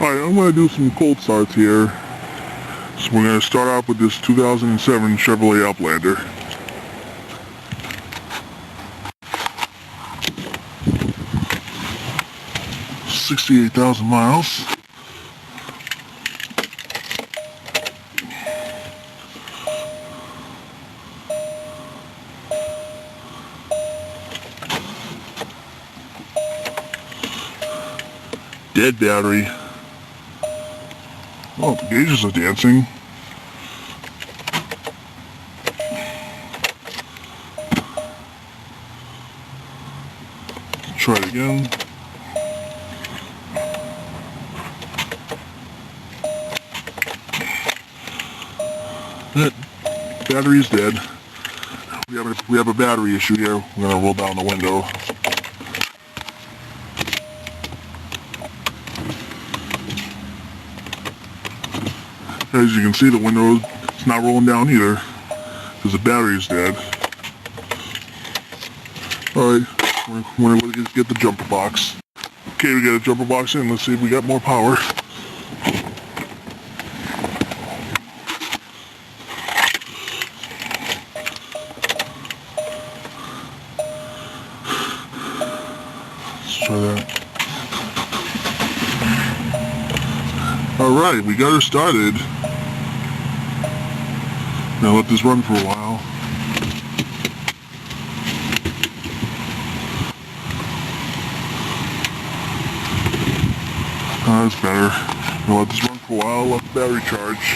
Alright, I'm going to do some cold starts here. So we're going to start off with this 2007 Chevrolet Outlander. $68,000 miles. Dead battery. Oh, the gauges are dancing. Try it again. That battery's dead. We have a battery issue here. We're gonna roll down the window. As you can see, the window is not rolling down either because the battery is dead. Alright, we're going to get the jumper box. Okay, we got a jumper box in. Let's see if we got more power. Let's try that. Alright, we got her started. Now let this run for a while. That's better. We'll let this run for a while, let the battery charge.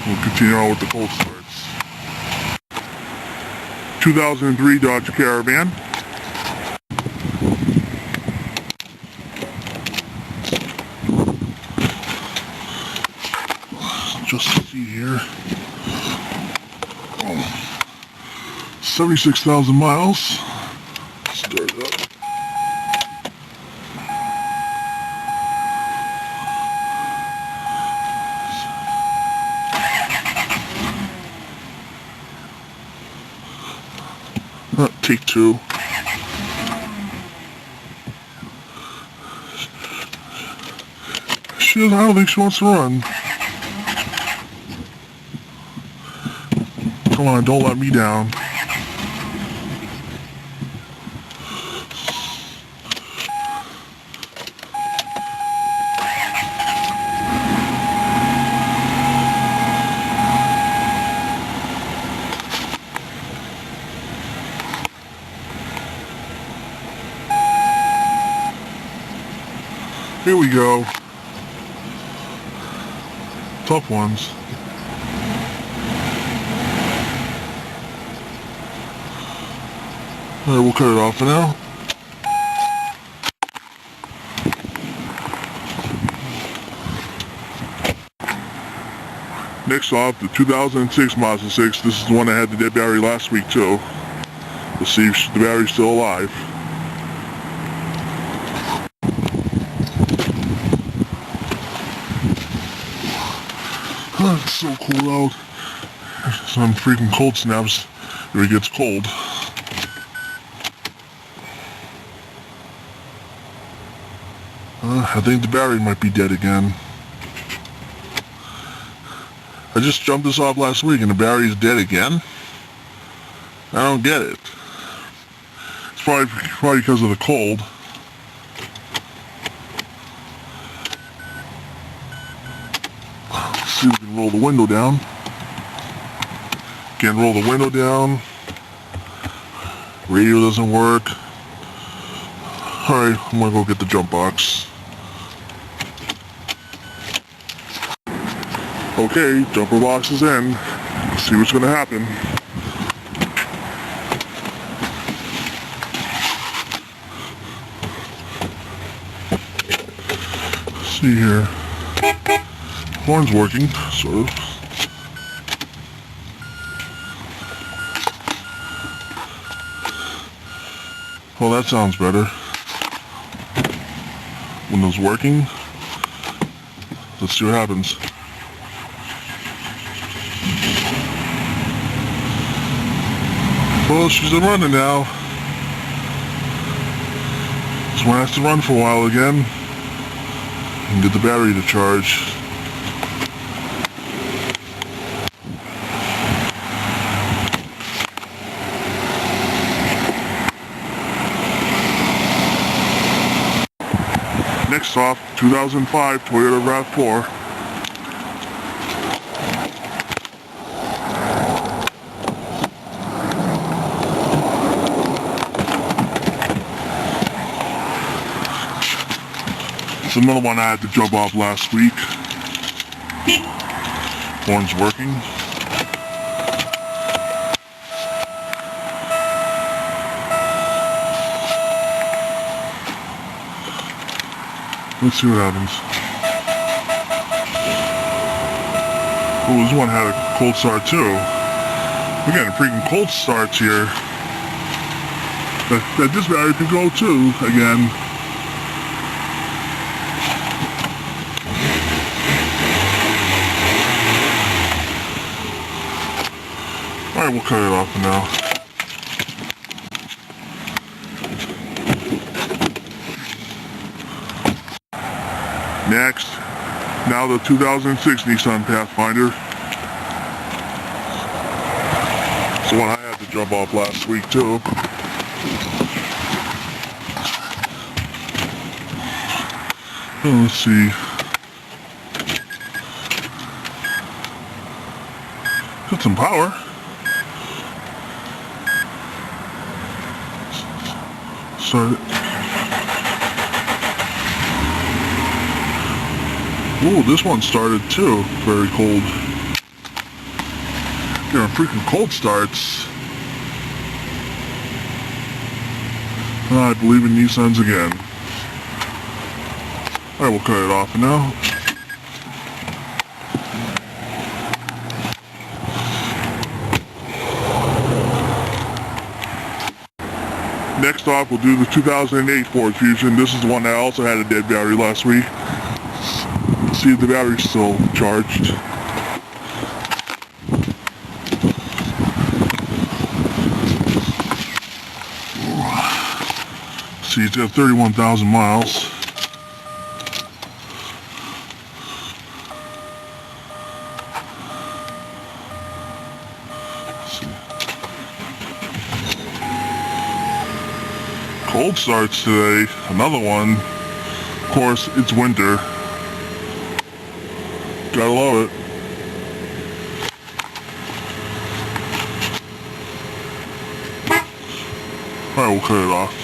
We'll continue on with the cold starts. 2003 Dodge Caravan. Just to see here. 76,000 miles. Start it up. Take two. I don't think she wants to run. Come on, don't let me down. Here we go. Tough ones. Alright, we'll cut it off for now. Next off, the 2006 Mazda 6. This is the one that had the dead battery last week too. Let's see if the battery's still alive. Oh, it's so cold out. Some freaking cold snaps where it gets cold. I think the battery might be dead again. I just jumped this off last week and the battery's dead again? I don't get it. It's probably because of the cold. Let's see if we can roll the window down. Can't roll the window down. Radio doesn't work. Alright, I'm gonna go get the jump box. Okay, jumper box is in. Let's see what's gonna happen. Let's see here. Horn's working, sort of. Well, that sounds better. Window's working. Let's see what happens. Well, she's running now. This one has to run for a while again. and get the battery to charge. Next off, 2005 Toyota RAV4. It's another one I had to jump off last week. Horn's working. Let's see what happens. Oh, this one had a cold start too. We're getting freaking cold starts here. That this battery could go too, again. Alright, we'll cut it off for now. Next, now the 2006 Nissan Pathfinder. It's the one I had to jump off last week too. Let's see. Got some power. Start it. Ooh, this one started too. Very cold. Getting freaking cold starts. I believe in Nissans again. Alright, we'll cut it off for now. Next off, we'll do the 2008 Ford Fusion. This is the one that also had a dead battery last week. See if the battery's still charged. See, it's at 31,000 miles. Cold starts today. Another one. Of course, it's winter. Gotta love it. Alright, we'll cut it off.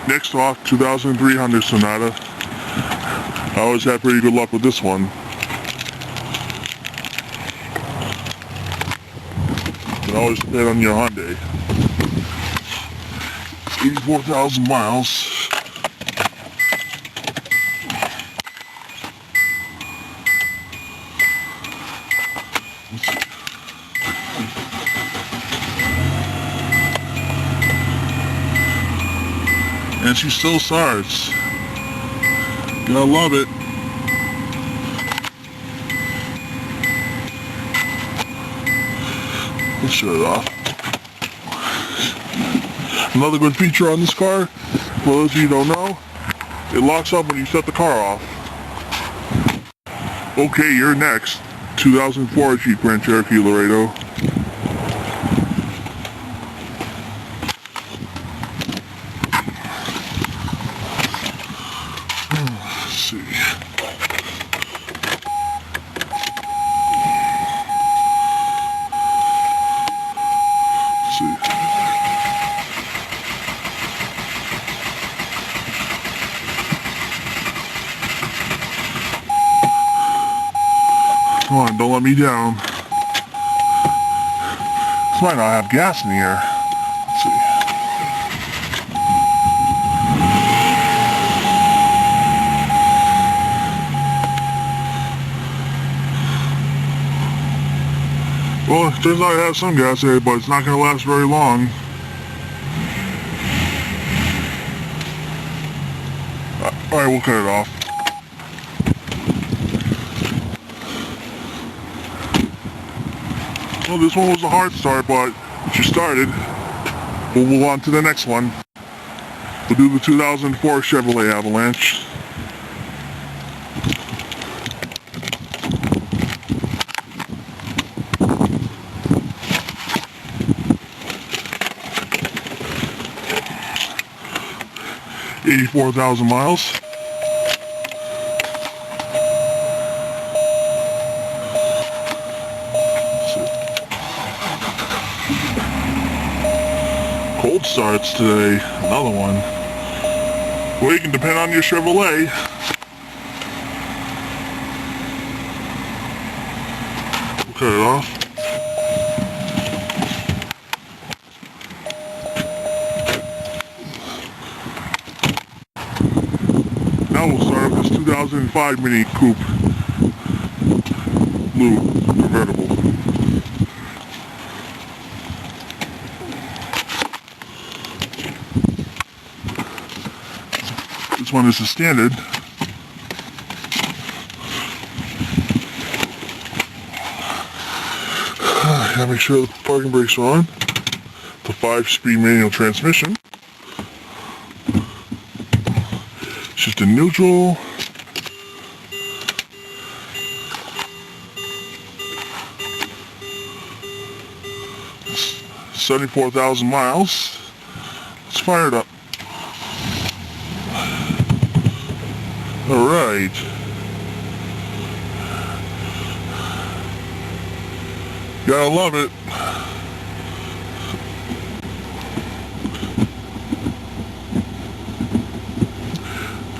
Next off, 2003 Honda Sonata. I always have pretty good luck with this one. You can always bet on your Hyundai. 84,000 miles. And she still starts. Gotta love it. Let's shut it off. Another good feature on this car, for those of you who don't know, it locks up when you shut the car off. Okay, you're next. 2004 Jeep Grand Cherokee Laredo. Let's see. Come on, don't let me down. This might not have gas in the air. Let's see. Well, it turns out it has some gas in it, but it's not going to last very long. Alright, we'll cut it off. Well, this one was a hard start, but she started. We'll move on to the next one. We'll do the 2004 Chevrolet Avalanche. $84,000 miles. Cold starts today. Another one. Well, you can depend on your Chevrolet. We'll cut it off. Now we'll start with this 2005 Mini Coupe Blue convertible. This one is the standard. Gotta make sure the parking brakes are on. The 5-speed manual transmission. Shift to neutral. It's 74,000 miles. Let's fire it up. Alright. Gotta love it.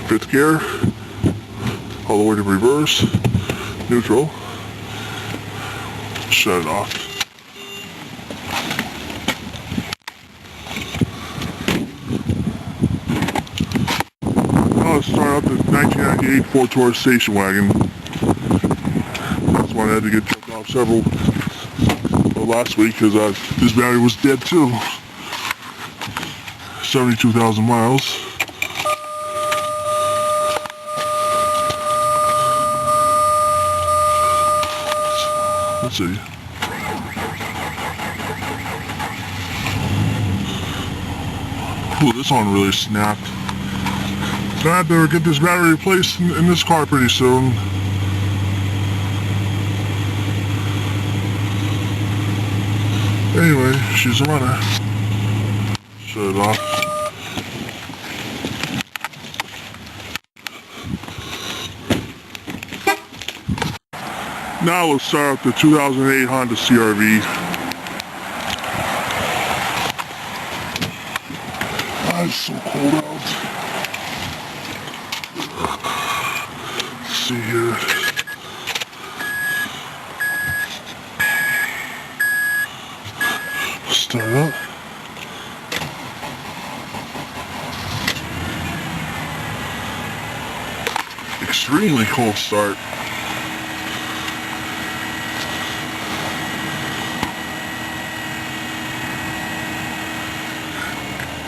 Fifth gear. All the way to reverse. Neutral. Shut it off. Let's start out the 1998 Ford Taurus station wagon. That's one I had to get checked off several last week because this battery was dead too. 72,000 miles. Let's see. Ooh, this one really snapped. So I have to get this battery replaced in this car pretty soon. Anyway, she's a runner. Shut it off. Now let's start with the 2008 Honda CR-V. It's so cold out. See here. Start up. Extremely cold start.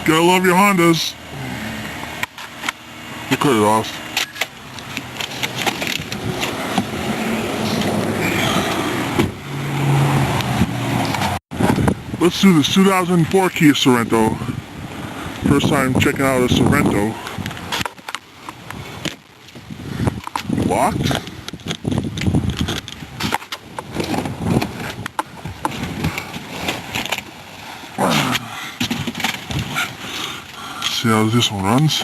Gotta love your Hondas. We'll cut it off. Let's do this 2004 Kia Sorento. First time checking out a Sorento. Locked. See how this one runs.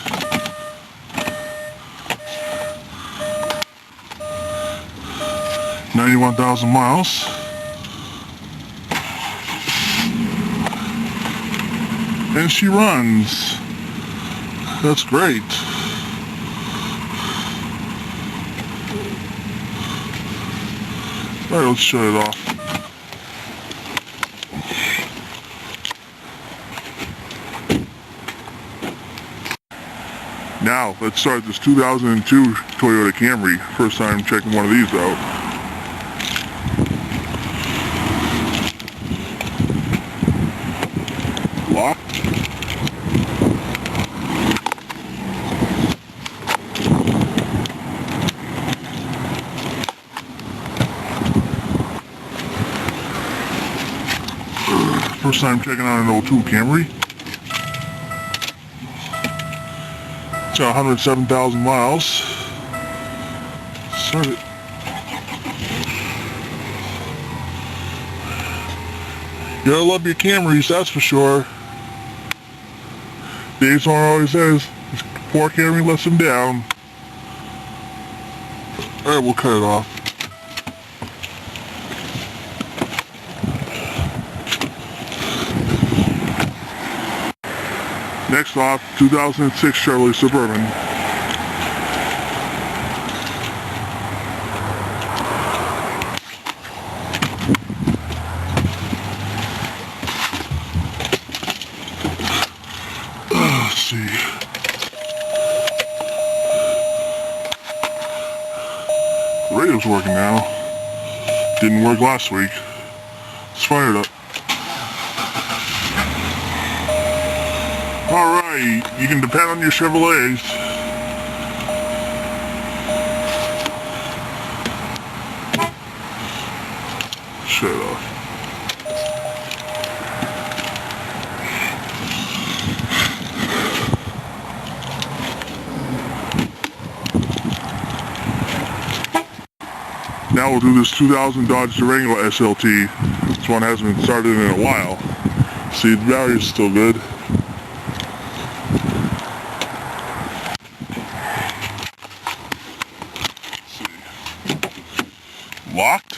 $91,000 miles. And she runs. That's great. Alright, let's shut it off. Now, let's start this 2002 Toyota Camry. First time checking one of these out. Locked. First time checking out an '02 Camry. It's got 107,000 miles. Start it. You gotta love your Camrys, that's for sure. Dave's one always says, poor Camry lets him down. Alright, we'll cut it off. Next off, 2006 Chevrolet Suburban. Let's see. The radio's working now. Didn't work last week. It's fired up. Alright, you can depend on your Chevrolets. Shut it off. Now we'll do this 2000 Dodge Durango SLT. This one hasn't been started in a while. See, the battery's still good. Locked.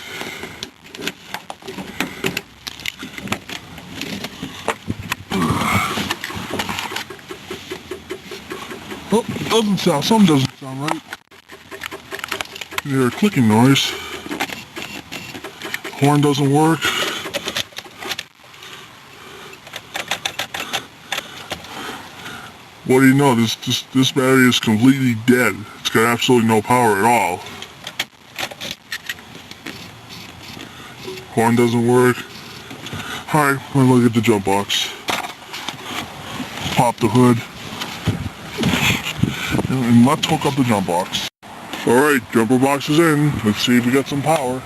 Oh, something doesn't sound right. You hear a clicking noise. Horn doesn't work. What do you know? This battery is completely dead. It's got absolutely no power at all. Horn doesn't work. Alright, I'm gonna look at the jump box. Pop the hood. And let's hook up the jump box. Alright, jumper box is in. Let's see if we got some power.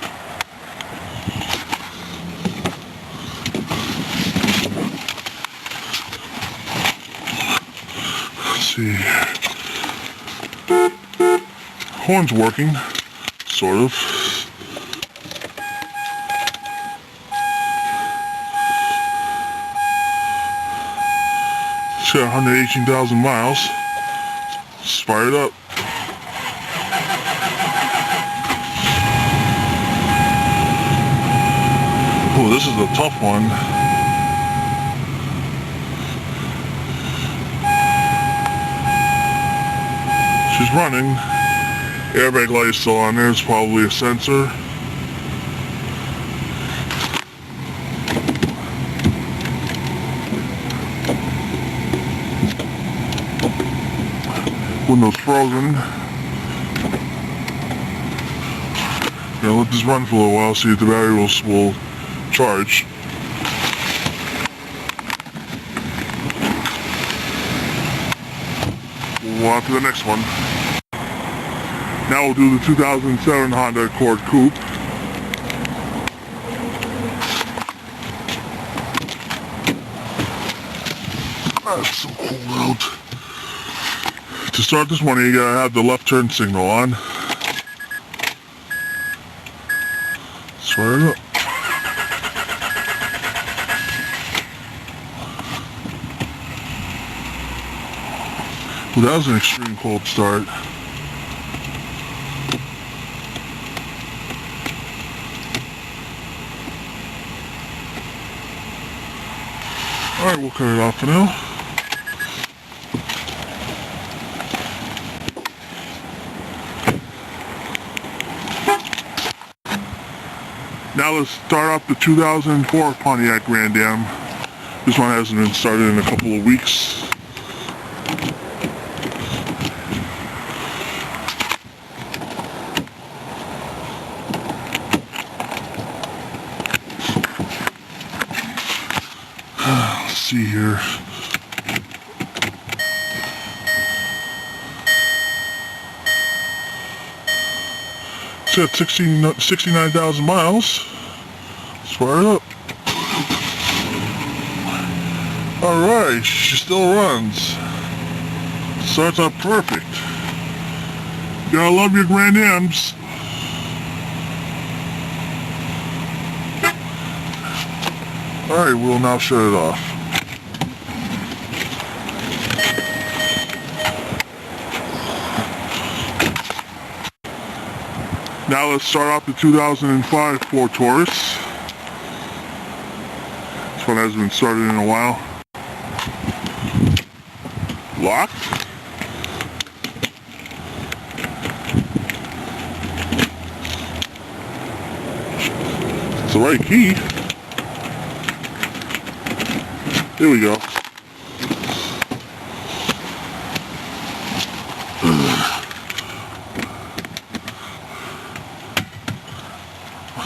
Let's see. Horn's working. Sort of. It's got 118,000 miles. It's fired up. Oh, this is a tough one. She's running. Airbag light is still on there. It's probably a sensor. Window's frozen. Gonna let this run for a little while, see if the battery will charge. We'll on to the next one. Now we'll do the 2007 Honda Accord Coupe. That's so cold out. To start this one, you gotta have the left turn signal on. Let's fire it up. Well, that was an extreme cold start. Alright, we'll cut it off for now. Now let's start off the 2004 Pontiac Grand Am. This one hasn't been started in a couple of weeks. Let's see here. It's got 69,000 miles. Let's fire it up. Alright, she still runs. Starts out perfect. You gotta love your Grand Ams. Alright, we'll now shut it off. Now let's start off the 2005 Ford Taurus. This one hasn't been started in a while. Locked. It's the right key. Here we go.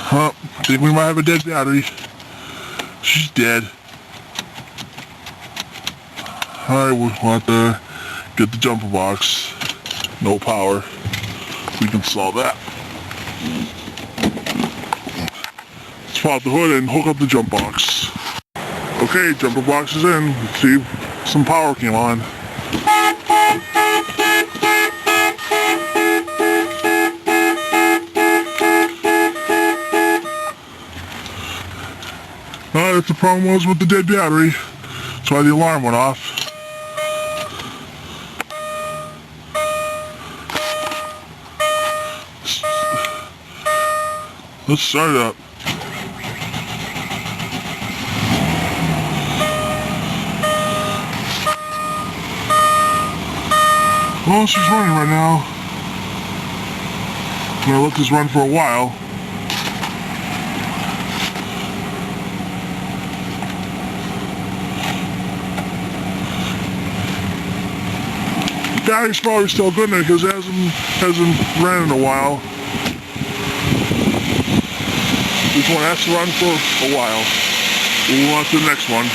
I think we might have a dead battery. She's dead. Alright, we'll have to get the jumper box. No power. We can solve that. Let's pop the hood and hook up the jump box. Okay, jumper box is in. Let's see if some power came on. That's the problem was with the dead battery. That's why the alarm went off. Let's start it up. Well, she's running right now. I'm gonna let this run for a while. The battery's probably still good now because it hasn't ran in a while. This one has to run for a while. We'll move on to the next one.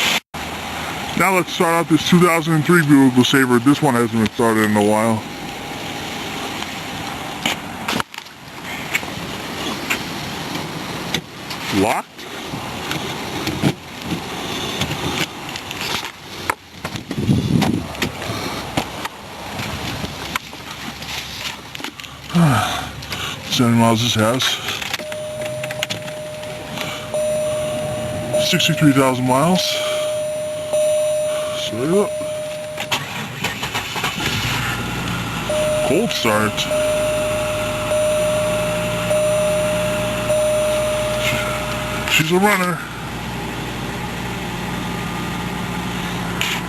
Now let's start out this 2003 Buick Sabre. This one hasn't been started in a while. Locked. How many miles this has? 63,000 miles. Start it up. Cold start. She's a runner.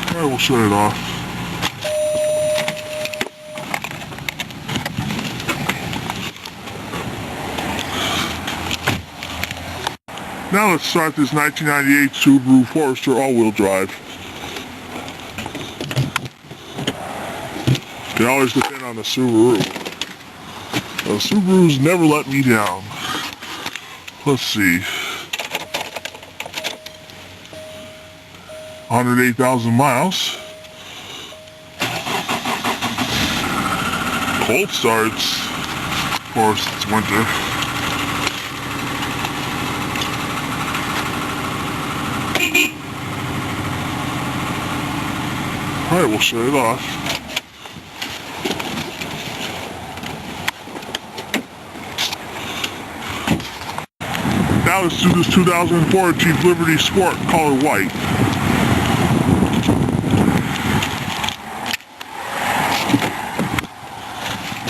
Alright, we'll shut it off. Now let's start this 1998 Subaru Forester all-wheel drive. Can always depend on the Subaru. The Subarus never let me down. Let's see. 108,000 miles. Cold starts. Of course, it's winter. Alright, we'll shut it off. Now let's do this 2004 Jeep Liberty Sport color white.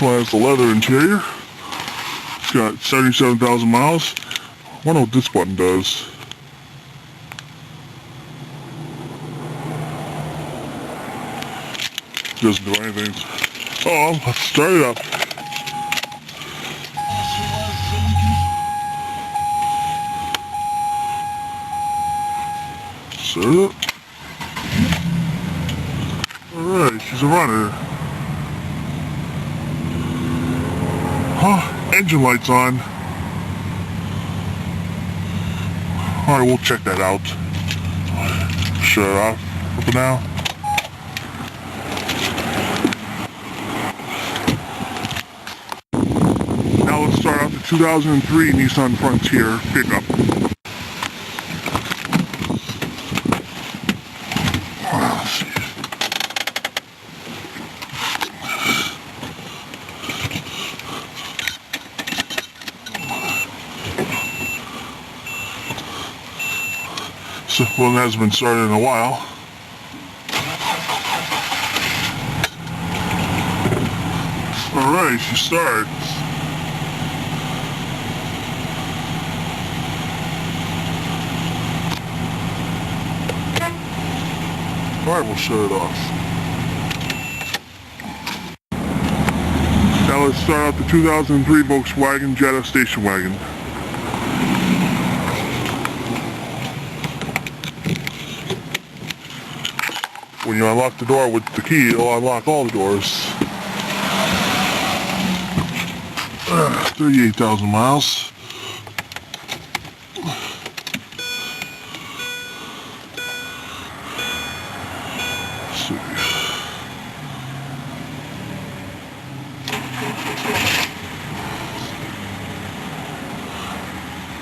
Well, has the leather interior. It's got 77,000 miles. I wonder what this button does. Doesn't do anything. Oh, let's start it up. Start it up. Alright, she's a runner. Huh, engine lights on. Alright, we'll check that out. Shut it off for now. Let's start off the 2003 Nissan Frontier pickup. So one hasn't been started in a while. Alright, she starts. Alright, we'll shut it off. Now let's start out the 2003 Volkswagen Jetta station wagon. When you unlock the door with the key, it'll unlock all the doors. 38,000 miles. Let's see.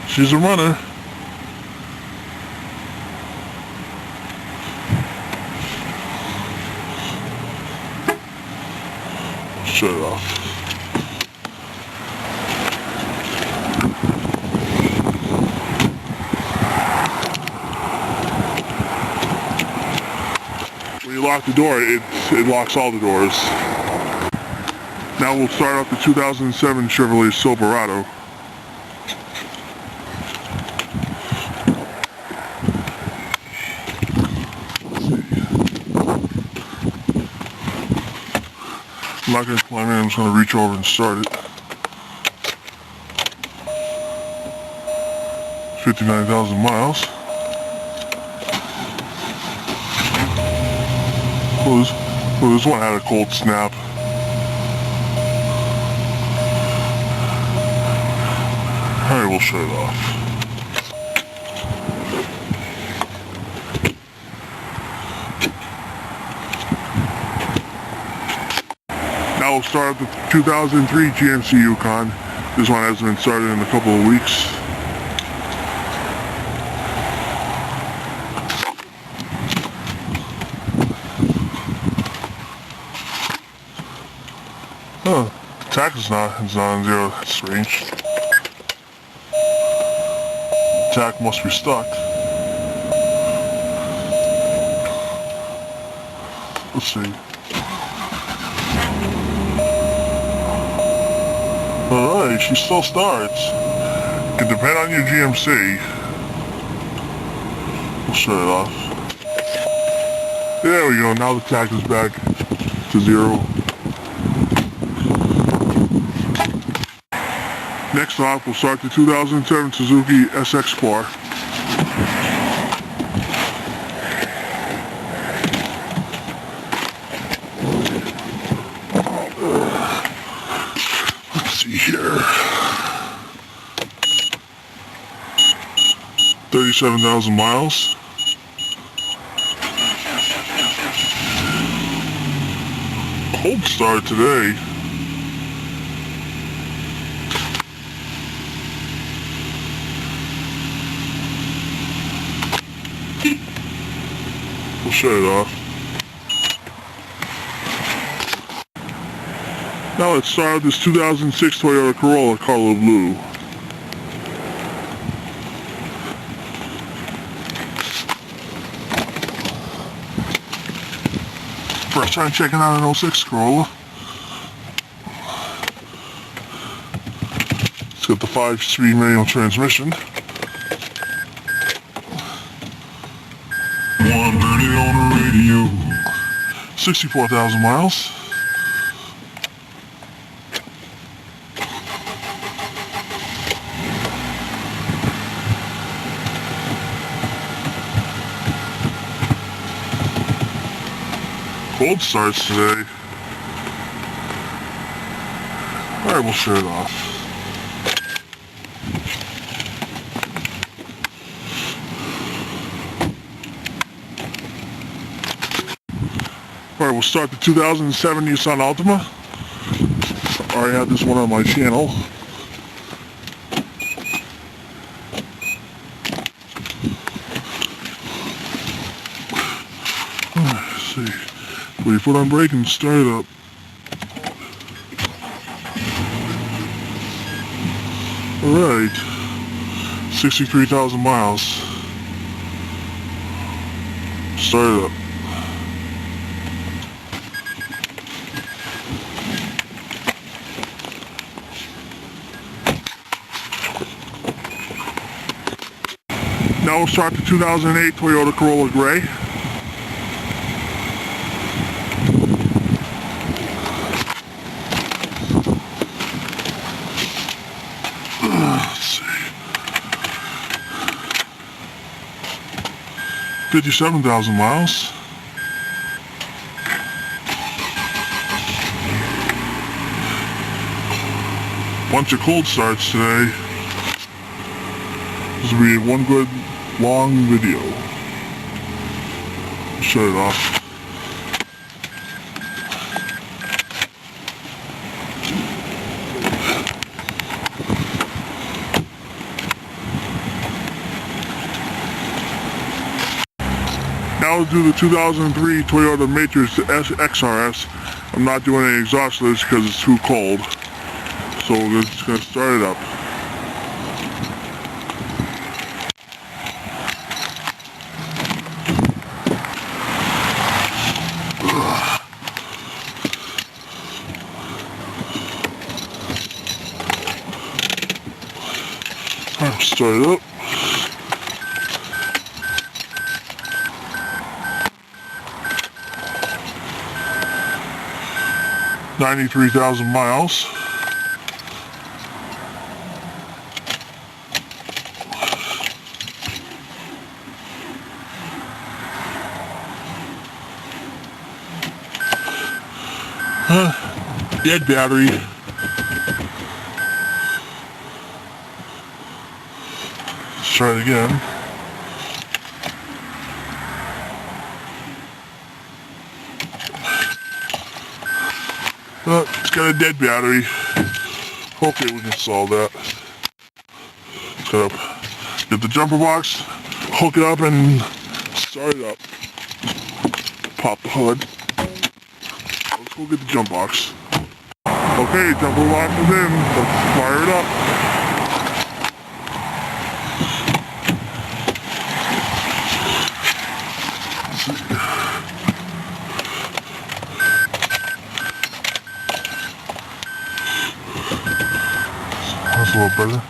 She's a runner. Shut it off. When you lock the door, it locks all the doors. Now we'll start off the 2007 Chevrolet Silverado. I'm not going to climb in, I'm just going to reach over and start it. 59,000 miles. Well, this one had a cold snap. Alright, we'll shut it off. Now we'll start with the 2003 GMC Yukon. This one hasn't been started in a couple of weeks. Huh, tax is not on zero, that's strange. Tack must be stuck. Let's see. Alright, she still starts. It can depend on your GMC. We'll shut it off. There we go, now the tack is back to zero. Next off, we'll start the 2007 Suzuki SX4. Let's see here. 37,000 miles. Cold start today. We'll shut it off. Now let's start with this 2006 Toyota Corolla Carlo Blue. First time checking out an 06 Corolla. It's got the 5-speed manual transmission. One birdie on the radio. 64,000 miles. Cold starts today. Alright, we'll shut it off. Alright, we'll start the 2007 Nissan Altima. I already have this one on my channel. Let's see. Put your foot on brake and start it up. Alright. 63,000 miles. Start it up. Now we'll start the 2008 Toyota Corolla Gray. Let's see. 57,000 miles. Bunch of cold starts today. This will be one good long video. Shut it off. Now we'll do the 2003 Toyota Matrix XRS. I'm not doing any exhaustless because it's too cold. So we're just going to start it up. Start it up. $93,000 miles. Dead battery. Let's try it again. It's got a dead battery. Hopefully we can solve that. Get the jumper box, hook it up and start it up. Pop the hood. Let's go get the jump box. Okay, jumper box is in. Let's fire it up. That's a little better.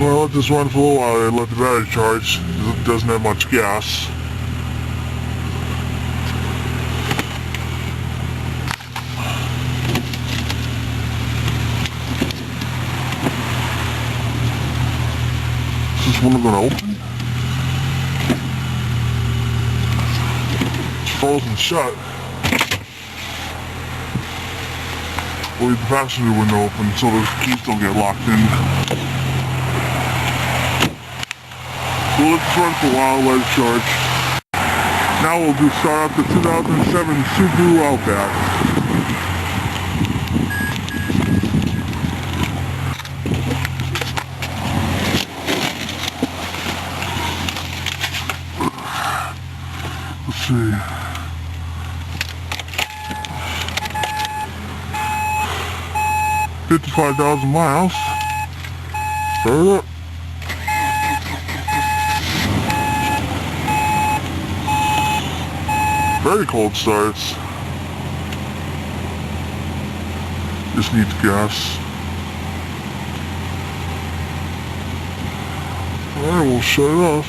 Well, I'll let this run for a little while and let the battery charge. It doesn't have much gas. Is this one going to open? It's frozen shut. We'll leave the passenger window open so the keys don't get locked in. We'll let this run for a while, let it charge. Now we'll start up the 2007 Subaru Outback. Let's see. $55,000 miles. Start it up. Very cold starts. Just needs gas. Alright, we'll shut it off.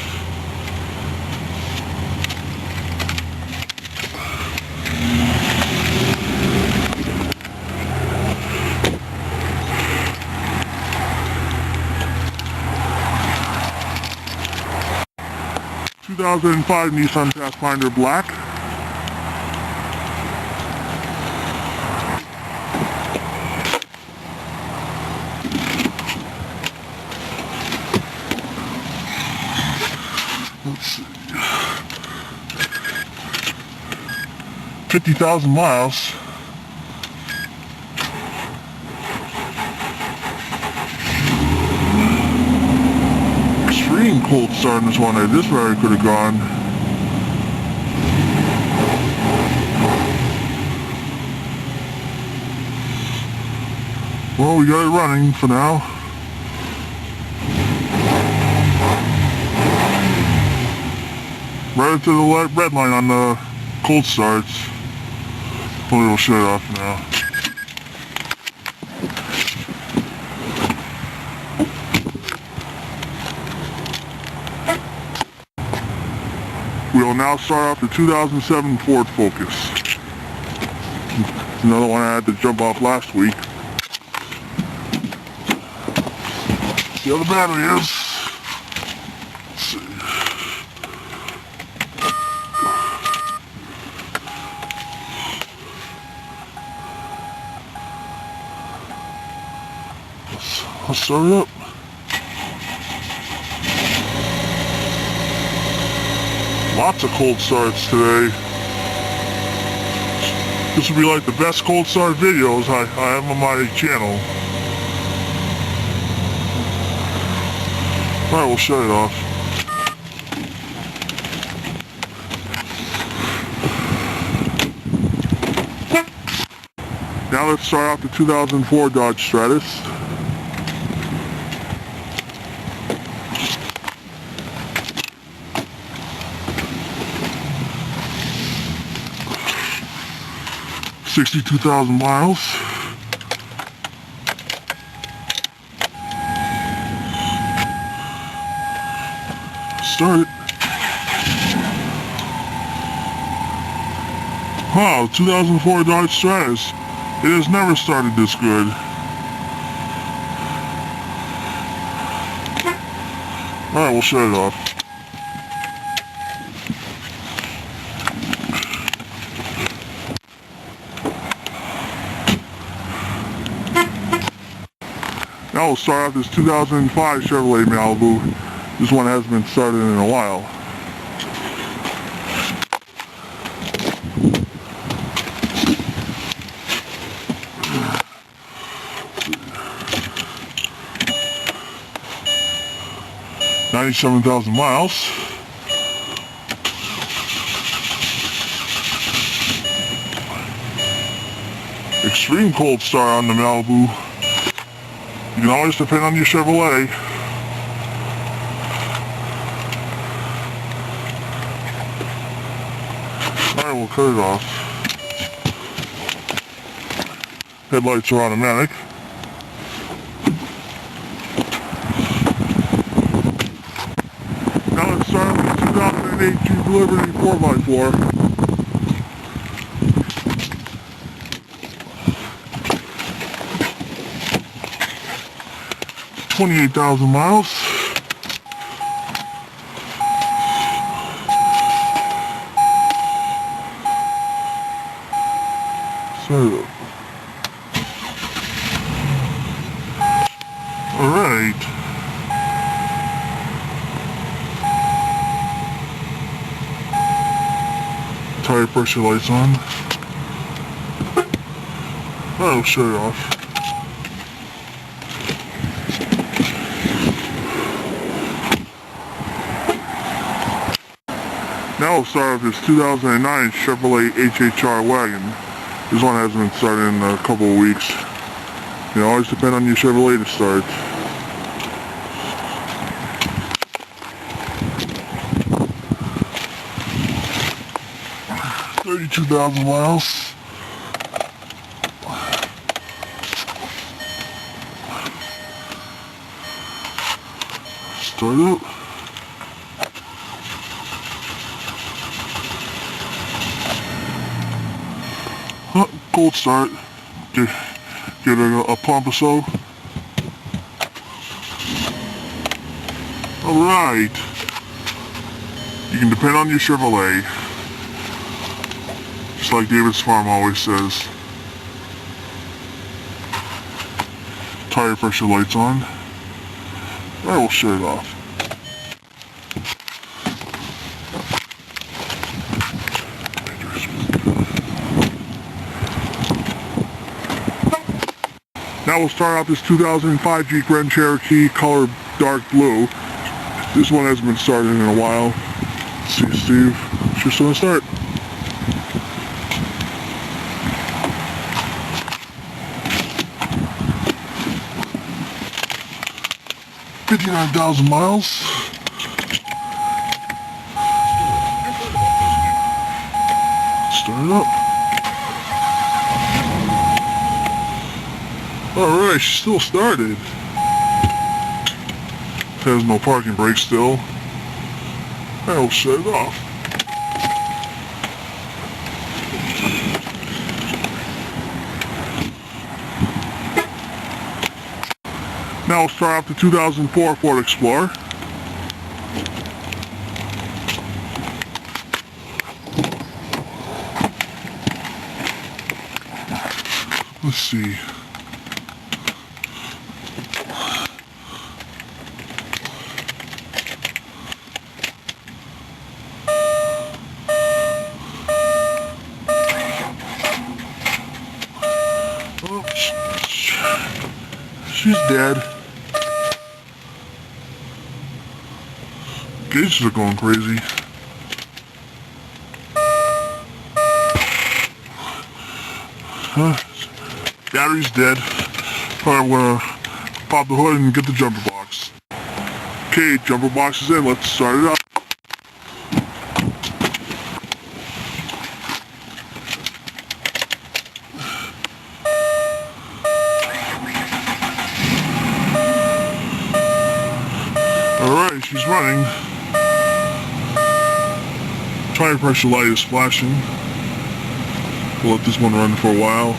Two 2005 Nissan Pathfinder Black. Let's see. 50,000 miles. Extreme cold start in this one. This battery could have gone. Well, we got it running for now. Right to the red line on the cold starts. Hopefully we'll shut it off now. We will now start off the 2007 Ford Focus. Another one I had to jump off last week. See how the battery is. Let's see. Let's start it up. Lots of cold starts today. This will be like the best cold start videos I have on my channel. Alright, we'll shut it off. Now let's start off the 2004 Dodge Stratus. $62,000 miles. Start it. Wow, 2004 Dodge Stratus. It has never started this good. Alright, we'll shut it off. Now we'll start off this 2005 Chevrolet Malibu. This one hasn't been started in a while. $97,000 miles. Extreme cold start on the Malibu. You can always depend on your Chevrolet. Alright, we'll cut it off. Headlights are automatic. Now let's start with the 2008 Jeep Liberty 4x4. $28,000 miles. So, alright. Tire pressure lights on. I'll shut it off. Now we'll start with this 2009 Chevrolet HHR wagon. This one hasn't been started in a couple of weeks. You always depend on your Chevrolet to start. $32,000 miles. Start up. Cold start. Get a pump or so. Alright. You can depend on your Chevrolet. Just like David's Farm always says. Tire pressure lights on. Alright, we'll shut it off. Now we'll start out this 2005 Jeep Grand Cherokee, color dark blue. This one hasn't been started in a while. Let's see, Steve, it's just gonna start. 59,000 miles. Start it up. Alright, she still started. Has no parking brake still. I'll shut it off. Now we'll start off the 2004 Ford Explorer. Let's see. Oh, she's dead. Gauges are going crazy. Battery's dead. Alright, we're gonna pop the hood and get the jumper box. Okay, jumper box is in. Let's start it up. Alright, she's running. Tire pressure light is flashing. We'll let this one run for a while.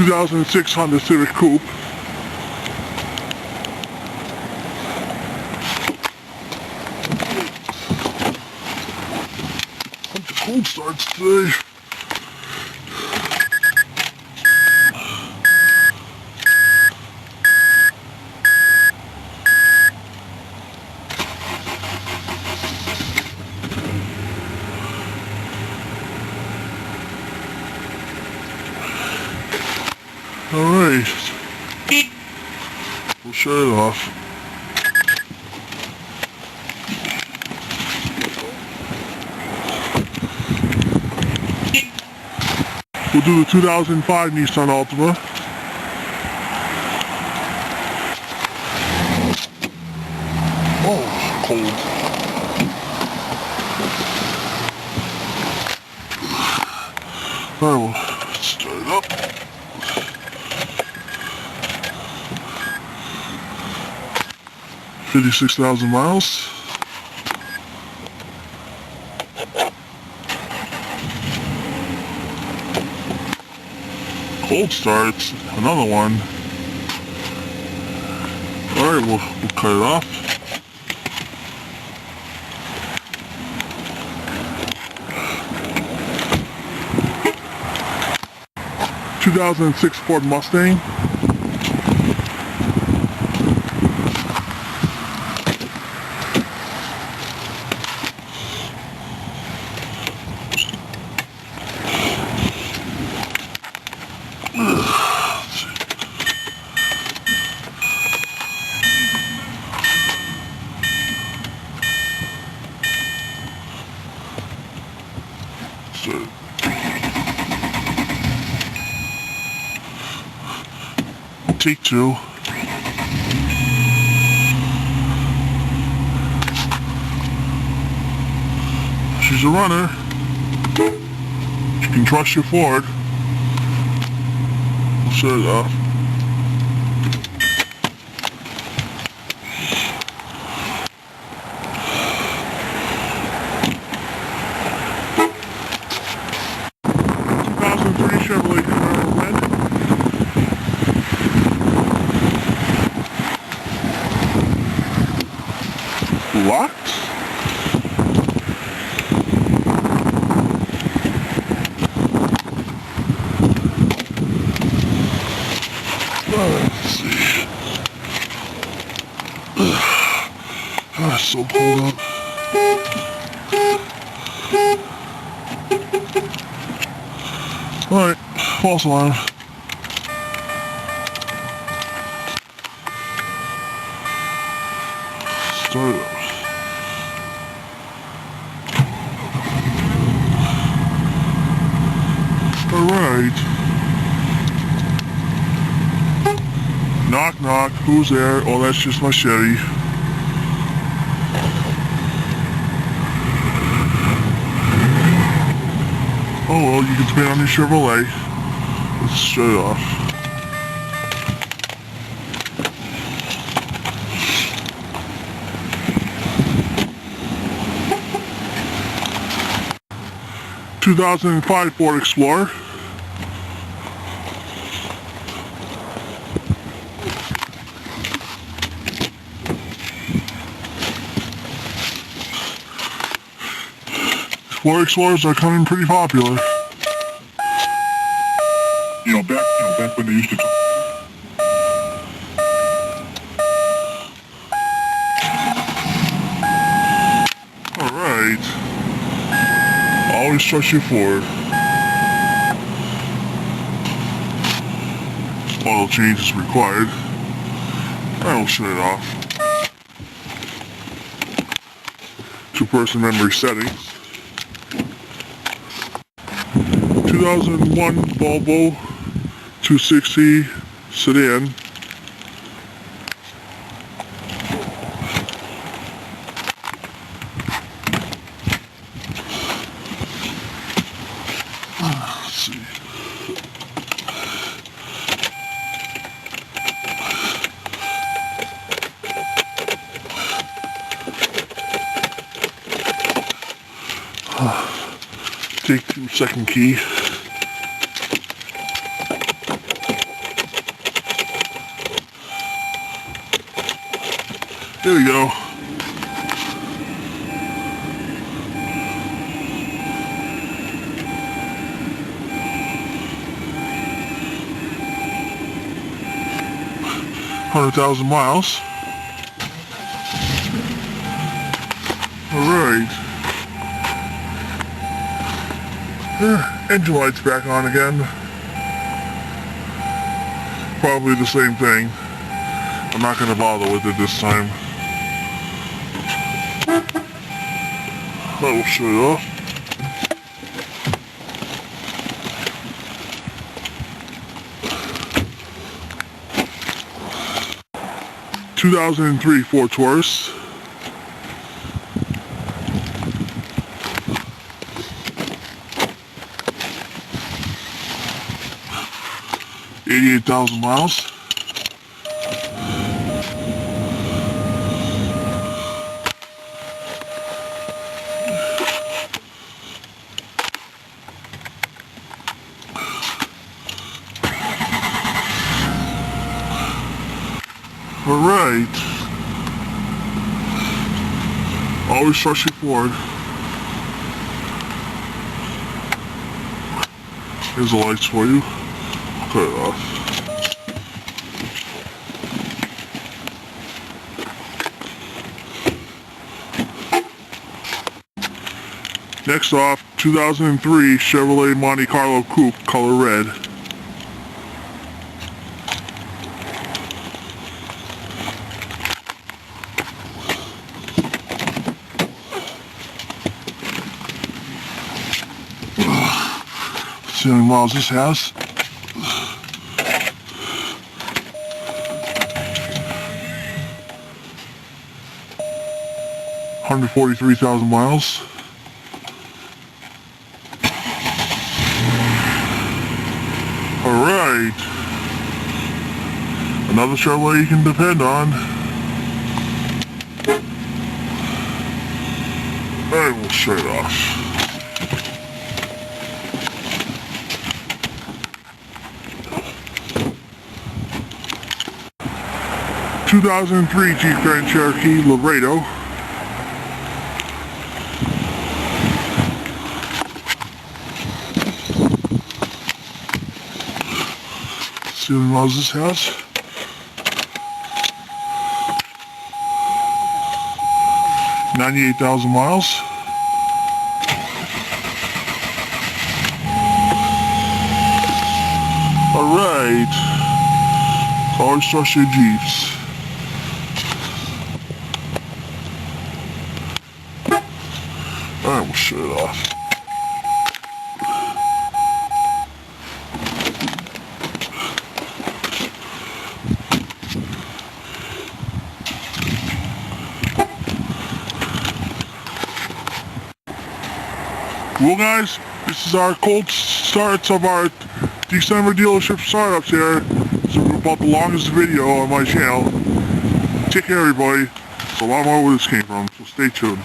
...2006 Honda Civic Coupe. Bunch of cold starts today. Alright, we'll shut it off. We'll do the 2005 Nissan Altima. Oh, cold. Alright, we'll start it up. $56,000 miles. Cold starts, another one. Alright, we'll cut it off. ...2006 Ford Mustang. Take two. She's a runner. You can trust your Ford. We'll shut it off. Chevrolet Camaro red. Locked. Let's see. Oh, it's so pulled up. Alright, false alarm. Knock, knock. Who's there? Oh, that's just my Chevy. Oh, well, you can spin on your Chevrolet. Let's shut it off. ...2005 Ford Explorer. Ford Explorers are coming pretty popular. Back when they used to talk. Alright. Always trust your Ford. Oil change is required. I will shut it off. Two-person memory settings. 2001 Volvo 260 sedan. Let's see. Take the second key. There we go. $100,000 miles. Alright. Engine light's back on again. Probably the same thing. I'm not going to bother with it this time. I will shut it off. ...2003 Ford Taurus. $88,000 miles. Alright. Always trust your Ford. Here's the lights for you. Cut it off. Next off, 2003 Chevrolet Monte Carlo Coupe, color red. See how many miles this has. $143,000 miles. Alright. Another Chevrolet you can depend on. I will shut it off. ...2003 Jeep Grand Cherokee Laredo. See how many miles this has. $98,000 miles. Alright. Always trust your Jeeps. Alright, we'll shut it off. Well guys, this is our cold starts of our December dealership startups here. So we're about the longest video on my channel. Take care everybody. It's a lot more where this came from, so stay tuned.